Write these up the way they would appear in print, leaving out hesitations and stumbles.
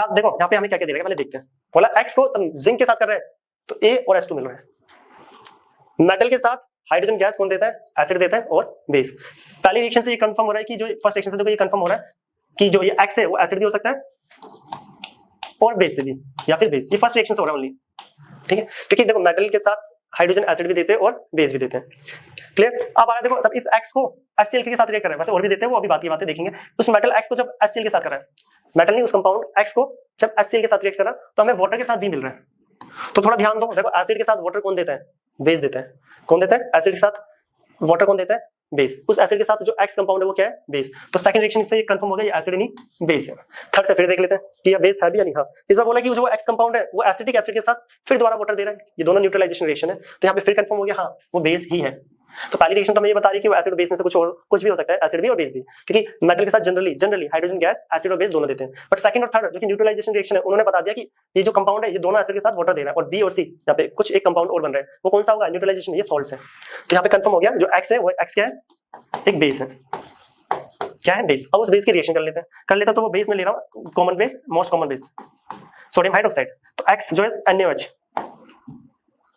आप देखो यहाँ पे हमें क्या क्या दे रहा है, पहले देखते हैं। बोला एक्स को जिंक के साथ कर रहे हैं तो ए और H2 मिल रहा है। मेटल के साथ हाइड्रोजन गैस कौन देता है? एसिड देता है और बेस। पहली रिएक्शन से ये कंफर्म हो रहा है कि जो फर्स्ट रिएक्शन से देखो ये कंफर्म हो रहा है कि जो ये एक्स है वो एसिड भी हो सकता है और बेस से भी, या फिर बेस। ये फर्स्ट रिएक्शन से हो रहा है ओनली, ठीक है, क्योंकि देखो मेटल के साथ हाइड्रोजन एसिड भी देते हैं और बेस भी देते हैं। क्लियर? अब आ रहा है देखो, जब इस एक्स को HCl के साथ रिएक्ट कर रहा है, वैसे और भी देते हैं, वो अभी बाकी बातें देखेंगे। उस मेटल एक्स को जब HCl के साथ कर रहा है, मेटल नहीं उस कंपाउंड एक्स को जब HCl के साथ रिएक्ट कर रहा है तो हमें वाटर के साथ भी मिल रहा है। तो थोड़ा ध्यान दो, देखो एसिड के साथ वाटर कौन देता है? बेस देता है। कौन देता है? एसिड के साथ वाटर कौन देता है? बेस। उस एसिड के साथ जो एक्स कंपाउंड है वो क्या है? बेस। तो सेकंड रिएक्शन से ये कंफर्म हो गया ये एसिड नहीं बेस है। थर्ड से फिर देख लेते हैं कि ये बेस है भी या नहीं। हाँ, इस बार बोला कि जो एक्स कंपाउंड है वो एसिटिक एसिड के साथ फिर दोबारा वाटर दे रहा है, ये दोनों न्यूट्रलाइजेशन रिएक्शन है, तो यहाँ पे फिर कंफर्म हो गया हाँ वो बेस ही है। तो पहली रिएक्शन तो हमें ये बता रही है कि वो एसिड बेस में से कुछ भी हो सकता है, एसिड भी और बेस भी, क्योंकि मेटल के साथ जनरली हाइड्रोजन गैस एसिड और बेस दोनों देते हैं। बट सेकंड और थर्ड जो कि न्यूट्रलाइजेशन रिएक्शन है, उन्होंने बता दिया कि ये जो कंपाउंड है ये दोनों एसिड के साथ वाटर दे रहा है, और बी और सी यहाँ पे कुछ एक कंपाउंड और बन रहा है, वो कौन सा होगा? न्यूट्रलाइजेशन, ये सॉल्ट्स है। तो यहाँ पे कंफर्म हो गया जो एक्स है वो एक्स क्या है? एक बेस है। क्या है? बेस। अब उस बेस की रिएक्शन कर लेते हैं तो वो बेस में ले रहा हूं common base, most common base sodium hydroxide. तो एक्स जो है NaOH,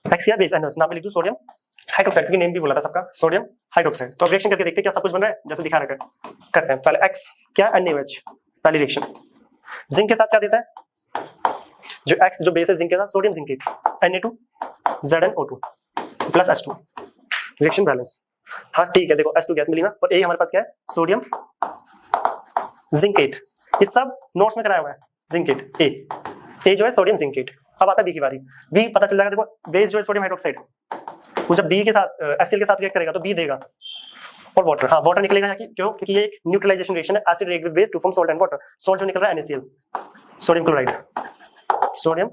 एक्स क्या बेस? NaOH। नाम पे लिख दूं सोडियम हाइड्रोक्साइड, क्योंकि नेम भी बोला था सबका सोडियम हाइड्रोक्साइड। तो रिएक्शन करके देखते हैं क्या सब कुछ बन रहा है जैसे दिखा रखा है। करते हैं पहले एक्स क्या? NaOH। पहली रिएक्शन जिंक के साथ क्या देता है? जो एक्स जो बेस है जिंक के साथ sodium zincate, Na2ZnO2 plus H2, reaction balance. हाँ ठीक है, देखो H2 गैस मिली ना, और ए हमारे पास क्या है? Sodium zincate. ये सब नोट्स में कराया हुआ है। जिंकेट ए जो है सोडियम जिंकेट। अब आता है बी की बारी। बी पता चल जाएगा, देखो बेस जो है सोडियम हाइड्रोक्साइड, वो जब बी के साथ HCl के साथ रिएक्ट करेगा तो बी देगा और वाटर। हाँ वाटर निकलेगा यहाँ की, क्यों? क्योंकि ये एक न्यूट्रलाइजेशन रिएक्शन है, acid react with base to form salt and water. Salt जो निकल रहा है NaCl, sodium chloride, sodium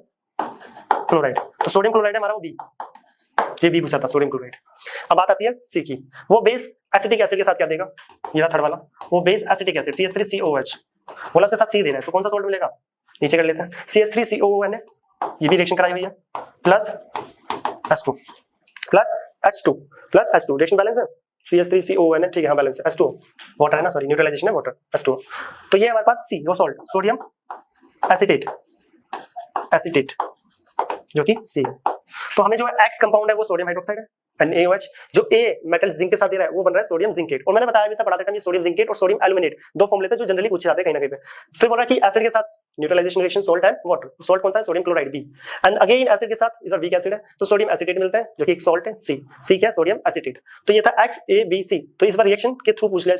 chloride. तो सोडियम क्लोराइड है हमारा वो बी, ये बी पूछा था सोडियम क्लोराइड। अब बात आती है सी की। वो बेस एसिटिक एसिड के साथ क्या देगा? ये थर्ड वाला, वो बेस एसिटिक एसिड CH3COOH, बोला उसके साथ सी दे रहा है, तो कौन सा सॉल्ट मिलेगा? नीचे कर लेते हैं CH3COON, ये भी रिएक्शन कराई हुई है, plus H2 plus H2 reaction balance है। CH3COON ठीक है, हाँ बैलेंस है। H2 वाटर है ना, सॉरी न्यूट्रलाइजेशन है वाटर, H2। तो ये हमारे पास सी वो सॉल्ट सोडियम एसिटेट जो कि सी है। तो हमें जो एक्स कंपाउंड है वो सोडियम हाइड्रोक्साइड है NaOH। जो ए मेटल जिंक के साथ दे रहा है वो बन रहा है सोडियम जिंकेट। और मैंने बताया भी था पढ़ाते टाइम, ये सोडियम जिंकेट और सोडियम एल्यूमिनेट दो फॉर्मूले थे जो जनरली पूछे जाते हैं कहीं ना कहीं पे। फिर बोल रहा है कि एसिड के साथ neutralization reaction salt and water. Salt कौन सा है? Sodium chloride B. And again acid के साथ इस बार वीक एसिड है तो सोडियम एसिटेट मिलता है जो कि एक सॉल्ट है सी क्या? Sodium acetate. तो ये था XABC। तो इस बार रिएक्शन के थ्रू पूछ लिया।